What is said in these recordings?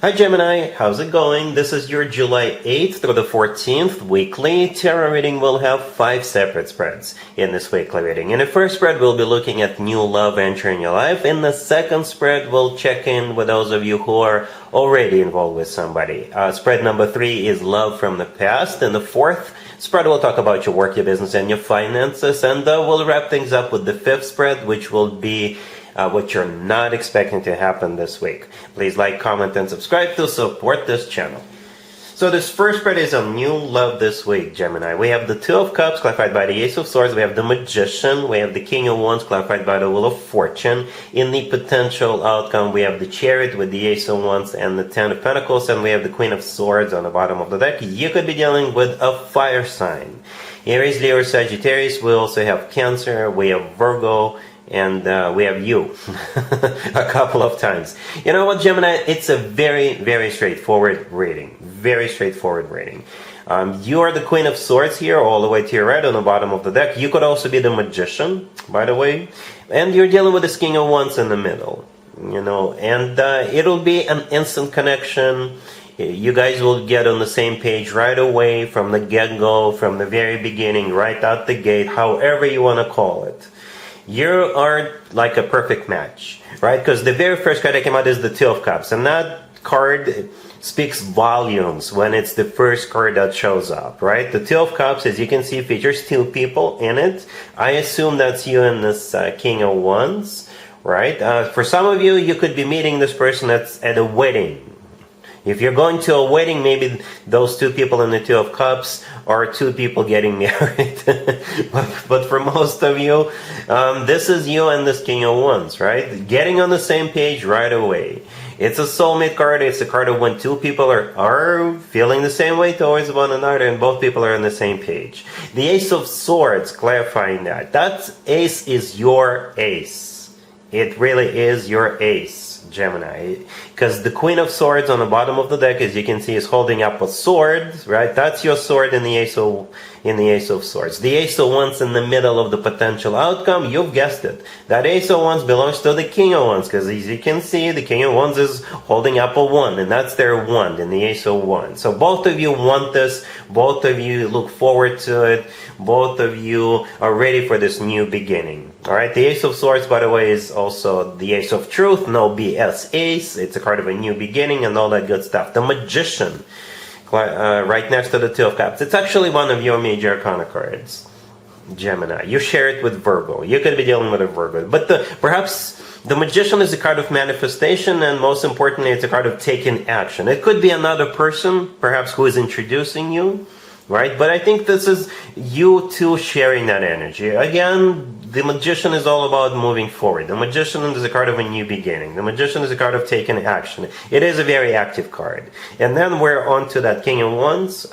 Hi Gemini, how's it going? This is your July 8th through the 14th weekly tarot reading. We'll have 5 separate spreads in this weekly reading. In the first spread, we'll be looking at new love entering your life. In the second spread, we'll check in with those of you who are already involved with somebody. Spread number 3 is love from the past. In the fourth spread, we'll talk about your work, your business, and your finances. And we'll wrap things up with the 5th spread, which will be what you're not expecting to happen this week. Please like, comment, and subscribe to support this channel. So this first spread is on new love this week, Gemini. We have the Two of Cups, clarified by the Ace of Swords. We have the Magician. We have the King of Wands, clarified by the Wheel of Fortune. In the potential outcome, we have the Chariot with the Ace of Wands and the Ten of Pentacles. And we have the Queen of Swords on the bottom of the deck. You could be dealing with a fire sign. Aries, Leo, Sagittarius. We also have Cancer. We have Virgo. And we have you a couple of times. You know what, Gemini? It's a very, very straightforward reading. Very straightforward reading. You are the Queen of Swords here, all the way to your right on the bottom of the deck. You could also be the Magician, by the way. And you're dealing with this King of Wands in the middle. You know, and it'll be an instant connection. You guys will get on the same page right away from the get-go, from the very beginning, right out the gate, however you want to call it. You are like a perfect match, right? Because the very first card that came out is the Two of Cups. And that card speaks volumes when it's the first card that shows up, right? The Two of Cups, as you can see, features 2 people in it. I assume that's you and this King of Wands, right? For some of you, you could be meeting this person that's at a wedding. If you're going to a wedding, maybe those 2 people in the Two of Cups are 2 people getting married. but for most of you, this is you and this King of Wands, right? Getting on the same page right away. It's a soulmate card. It's a card of when 2 people are feeling the same way towards one another and both people are on the same page. The Ace of Swords, clarifying that. That ace is your ace. It really is your ace, Gemini. Because the Queen of Swords on the bottom of the deck, as you can see, is holding up a sword, right? That's your sword in the Ace of Swords. The Ace of Wands in the middle of the potential outcome, you've guessed it. That Ace of Wands belongs to the King of Wands, because as you can see, the King of Wands is holding up a wand, and that's their wand in the Ace of Wands. So both of you want this, both of you look forward to it, both of you are ready for this new beginning. Alright, the Ace of Swords, by the way, is also the Ace of Truth, no BS ace. It's a card of a new beginning and all that good stuff. The Magician, right next to the Two of Cups. It's actually one of your major arcana cards, Gemini. You share it with Virgo. You could be dealing with a Virgo. But perhaps the Magician is a card of manifestation, and most importantly, it's a card of taking action. It could be another person, perhaps, who is introducing you, right? But I think this is you two sharing that energy. Again, the Magician is all about moving forward. The Magician is a card of a new beginning. The Magician is a card of taking action. It is a very active card. And then we're on to that King of Wands,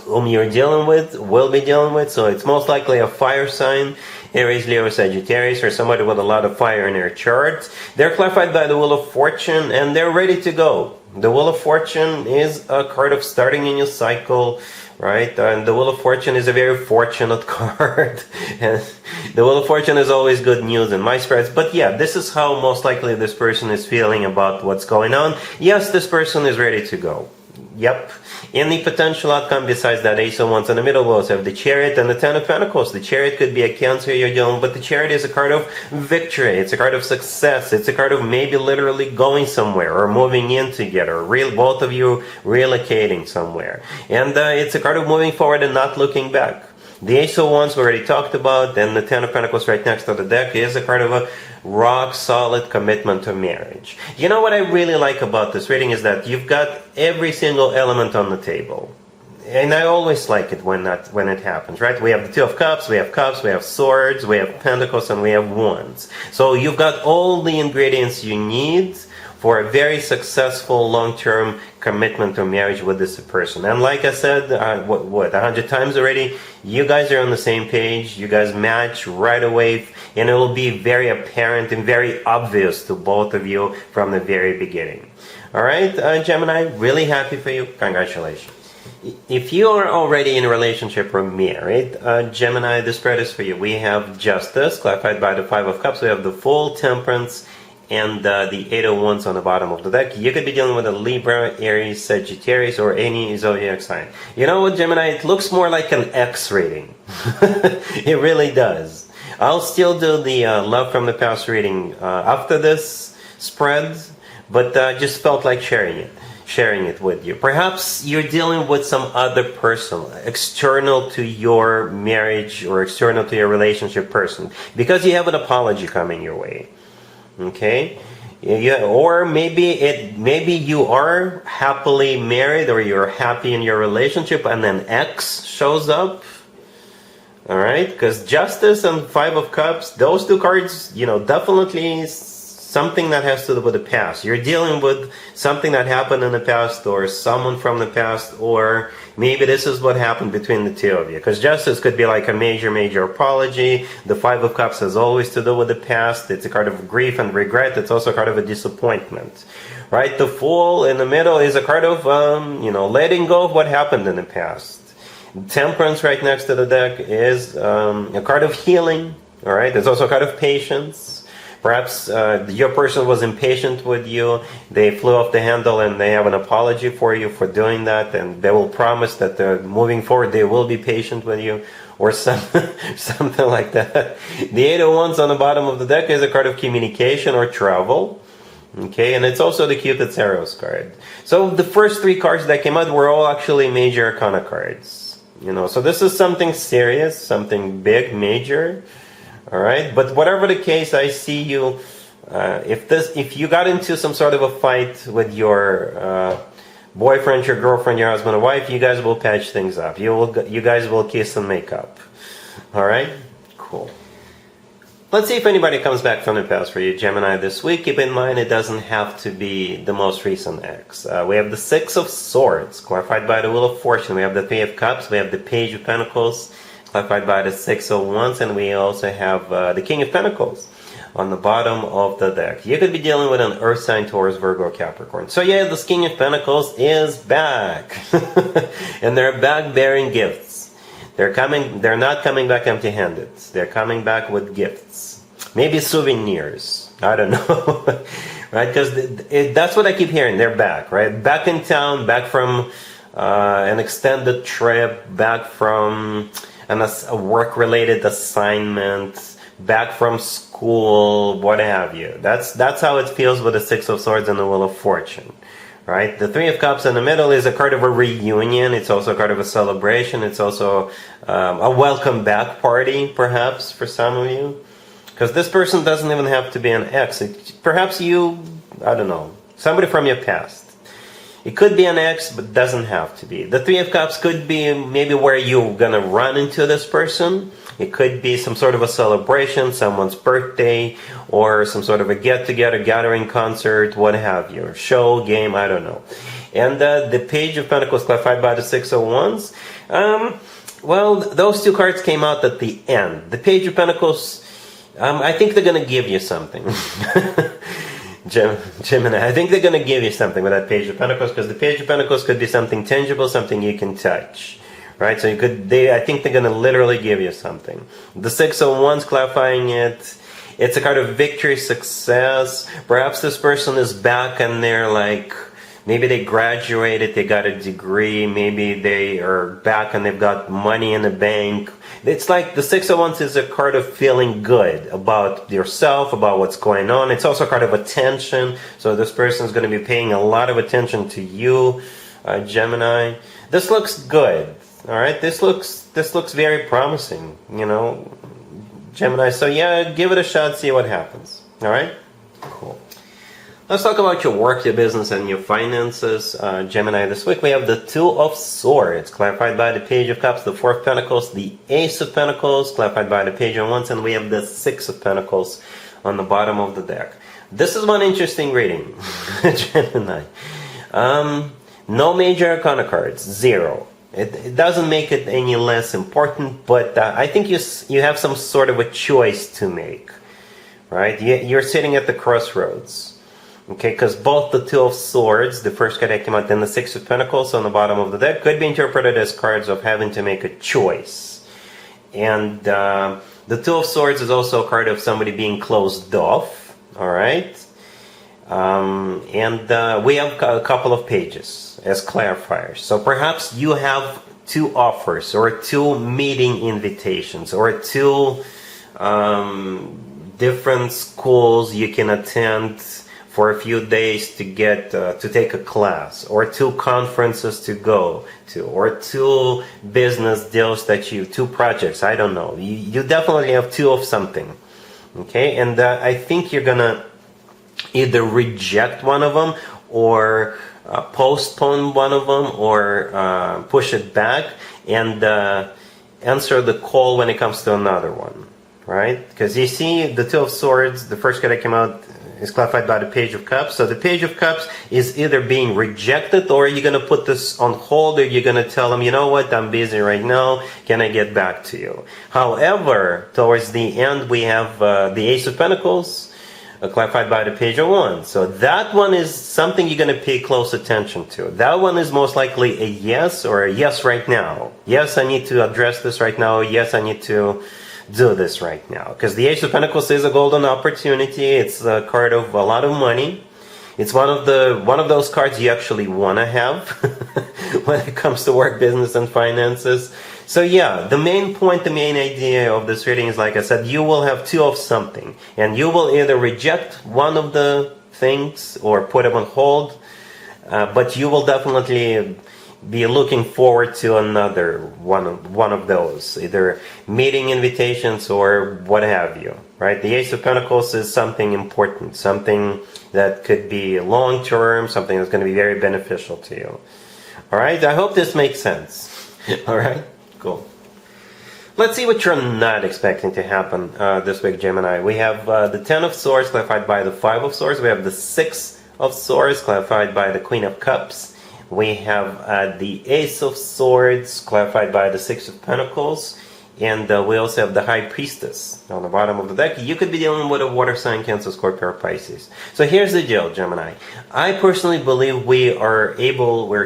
whom you're dealing with, will be dealing with. So it's most likely a fire sign, Aries, Leo, Sagittarius, or somebody with a lot of fire in their chart. They're clarified by the Wheel of Fortune, and they're ready to go. The Wheel of Fortune is a card of starting a new cycle, right? And the Wheel of Fortune is a very fortunate card. And the Wheel of Fortune is always good news in my spreads. But yeah, this is how most likely this person is feeling about what's going on. Yes, this person is ready to go. Yep. In the potential outcome, besides that Ace of Wands in the middle, we also have the Chariot and the Ten of Pentacles. The Chariot could be a Cancer you're dealing with, but the Chariot is a card of victory. It's a card of success. It's a card of maybe literally going somewhere or moving in together. Both of you relocating somewhere. And it's a card of moving forward and not looking back. The Ace of Wands we already talked about, and the Ten of Pentacles right next to the deck is a card of a rock-solid commitment to marriage. You know what I really like about this reading is that you've got every single element on the table. And I always like it when it happens, right? We have the Two of Cups, we have Swords, we have Pentacles, and we have Wands. So you've got all the ingredients you need for a very successful long-term commitment to marriage with this person. And like I said, 100 times already, you guys are on the same page, you guys match right away, and it will be very apparent and very obvious to both of you from the very beginning. Alright, Gemini, really happy for you. Congratulations. If you are already in a relationship or married, Gemini, the spread is for you. We have Justice, clarified by the Five of Cups. We have the Fool, Temperance, and the Eight of Wands on the bottom of the deck. You could be dealing with a Libra, Aries, Sagittarius, or any zodiac sign. You know what, Gemini? It looks more like an X rating. It really does. I'll still do the love from the past reading after this spread, but just felt like sharing it with you. Perhaps you're dealing with some other person, external to your marriage or external to your relationship person, because you have an apology coming your way. Okay? Yeah, or maybe you are happily married, or you're happy in your relationship, and then X shows up. All right, because Justice and Five of Cups, those two cards, definitely something that has to do with the past. You're dealing with something that happened in the past, or someone from the past, or maybe this is what happened between the two of you. Because Justice could be like a major apology. The Five of Cups has always to do with the past. It's a card of grief and regret. It's also a card of a disappointment. Right? The Fool in the middle is a card of, letting go of what happened in the past. Temperance right next to the deck is a card of healing. All right? There's also a card of patience. Perhaps your person was impatient with you. They flew off the handle and they have an apology for you for doing that. And they will promise that moving forward they will be patient with you. Or something like that. The Eight of Wands on the bottom of the deck is a card of communication or travel. Okay, and it's also the Cupid's Arrows card. So the first three cards that came out were all actually major arcana cards. So this is something serious, something big, major. All right, but whatever the case, I see you. If you got into some sort of a fight with your boyfriend, your girlfriend, your husband, or wife, you guys will patch things up. You guys will kiss and make up. All right, cool. Let's see if anybody comes back from the past for you, Gemini, this week. Keep in mind, it doesn't have to be the most recent ex. We have the Six of Swords, clarified by the Wheel of Fortune. We have the Three of Cups. We have the Page of Pentacles, clarified by the Six of Wands. And we also have the King of Pentacles on the bottom of the deck. You could be dealing with an Earth sign, Taurus, Virgo, Capricorn. So yeah, this King of Pentacles is back. And they're back bearing gifts. They're not coming back empty-handed. They're coming back with gifts. Maybe souvenirs. I don't know. Right? Because that's what I keep hearing. They're back, right? Back in town, back from an extended trip, back from a work-related assignment, back from school, what have you. That's how it feels with the Six of Swords and the Wheel of Fortune. Right? The Three of Cups in the middle is a card of a reunion. It's also a card of a celebration. It's also a welcome back party, perhaps, for some of you. Because this person doesn't even have to be an ex. Perhaps I don't know, somebody from your past. It could be an ex, but doesn't have to be. The Three of Cups could be maybe where you're going to run into this person. It could be some sort of a celebration, someone's birthday, or some sort of a get-together, gathering, concert, what have you. Show, game, I don't know. And the Page of Pentacles, clarified by the Six of Wands. Well, those two cards came out at the end. The Page of Pentacles, I think they're going to give you something. Gemini, I think they're going to give you something with that Page of Pentacles, because the Page of Pentacles could be something tangible, something you can touch. Right, so I think they're going to literally give you something. The Six of Wands, clarifying it, it's a card of victory, success. Perhaps this person is back and they're like, maybe they graduated, they got a degree, maybe they are back and they've got money in the bank. It's like the Six of Wands is a card of feeling good about yourself, about what's going on. It's also a card of attention, so this person is going to be paying a lot of attention to you, Gemini. This looks good. All right, this looks very promising, Gemini. So yeah, give it a shot, see what happens. All right, cool. Let's talk about your work, your business, and your finances, Gemini. This week we have the Two of Swords, clarified by the Page of Cups, the Four of Pentacles, the Ace of Pentacles, clarified by the Page of Wands, and we have the Six of Pentacles on the bottom of the deck. This is one interesting reading, Gemini. No major arcana cards, zero. It doesn't make it any less important, but I think you have some sort of a choice to make, right? You're sitting at the crossroads, okay? Because both the Two of Swords, the first card that came out, and the Six of Pentacles on the bottom of the deck could be interpreted as cards of having to make a choice. And the Two of Swords is also a card of somebody being closed off, all right? We have a couple of pages as clarifiers. So perhaps you have two offers or two meeting invitations or two different schools you can attend for a few days to get to take a class, or two conferences to go to, or two business deals that two projects, I don't know. You definitely have two of something. Okay, and I think you're gonna either reject one of them or postpone one of them or push it back and answer the call when it comes to another one, right? Because you see the Two of Swords, the first card that came out is clarified by the Page of Cups. So the Page of Cups is either being rejected, or you're going to put this on hold, or you're going to tell them, you know what, I'm busy right now, can I get back to you? However, towards the end we have the Ace of Pentacles, clarified by the Page of Wands. So that one is something you're going to pay close attention to. That one is most likely a yes, or a yes right now. Yes, I need to address this right now. Yes, I need to do this right now. Because the Ace of Pentacles is a golden opportunity. It's a card of a lot of money. It's one of those cards you actually want to have when it comes to work, business, and finances. So yeah, the main point, the main idea of this reading is, like I said, you will have two of something, and you will either reject one of the things or put them on hold, but you will definitely be looking forward to another one of those, either meeting invitations or what have you, right? The Ace of Pentacles is something important, something that could be long-term, something that's going to be very beneficial to you. All right, I hope this makes sense. All right, cool. Let's see what you're not expecting to happen this week, Gemini. We have the Ten of Swords clarified by the Five of Swords. We have the Six of Swords clarified by the Queen of Cups. We have the Ace of Swords clarified by the Six of Pentacles. And we also have the High Priestess on the bottom of the deck. You could be dealing with a water sign, Cancer, Scorpio, or Pisces. So here's the deal, Gemini. I personally believe we're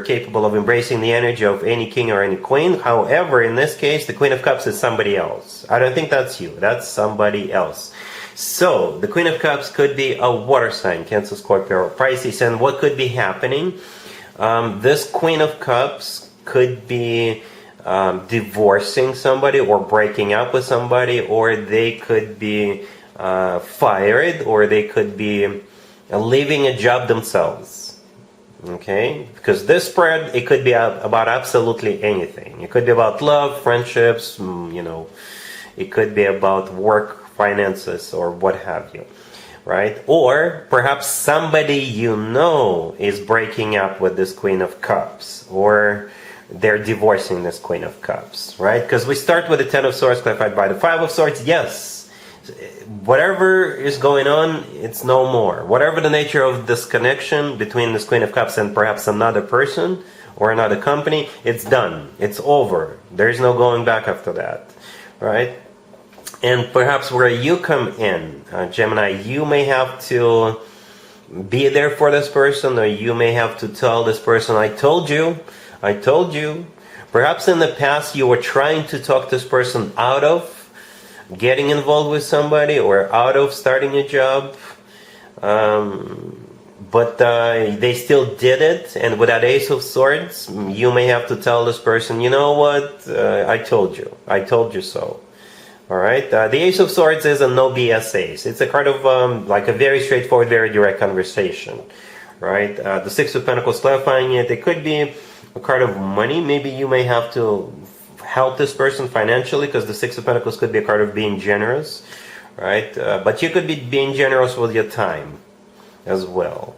capable of embracing the energy of any king or any queen. However, in this case, the Queen of Cups is somebody else. I don't think that's you. That's somebody else. So the Queen of Cups could be a water sign, Cancer, Scorpio, or Pisces. And what could be happening? This Queen of Cups could be divorcing somebody or breaking up with somebody, or they could be fired, or they could be leaving a job themselves. Okay, because this spread, it could be about absolutely anything. It could be about love, friendships, it could be about work, finances, or what have you, right? Or perhaps somebody is breaking up with this Queen of Cups, or they're divorcing this Queen of Cups, right? Because we start with the Ten of Swords clarified by the Five of Swords. Yes, whatever is going on, it's no more. Whatever the nature of this connection between this Queen of Cups and perhaps another person or another company, it's done. It's over. There's no going back after that, right? And perhaps where you come in, Gemini, you may have to be there for this person, or you may have to tell this person, I told you. Perhaps in the past you were trying to talk this person out of getting involved with somebody or out of starting a job, but they still did it. And with that Ace of Swords, you may have to tell this person, you know what, I told you so. All right, the Ace of Swords is a no BS ace. It's a card of like a very straightforward, very direct conversation, right? The Six of Pentacles clarifying it. It could be a card of money. Maybe you may have to help this person financially, because the Six of Pentacles could be a card of being generous, right? But you could be being generous with your time as well.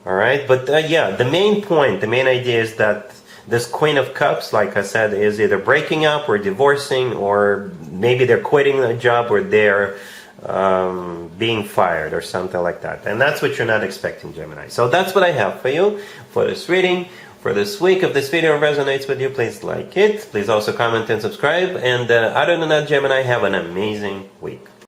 All right, but yeah, the main point, the main idea is that this Queen of Cups, like I said, is either breaking up or divorcing, or maybe they're quitting a job, or they're being fired or something like that. And that's what you're not expecting, Gemini. So that's what I have for you for this reading for this week. If this video resonates with you, please like it. Please also comment and subscribe. And other than that, Gemini, have an amazing week.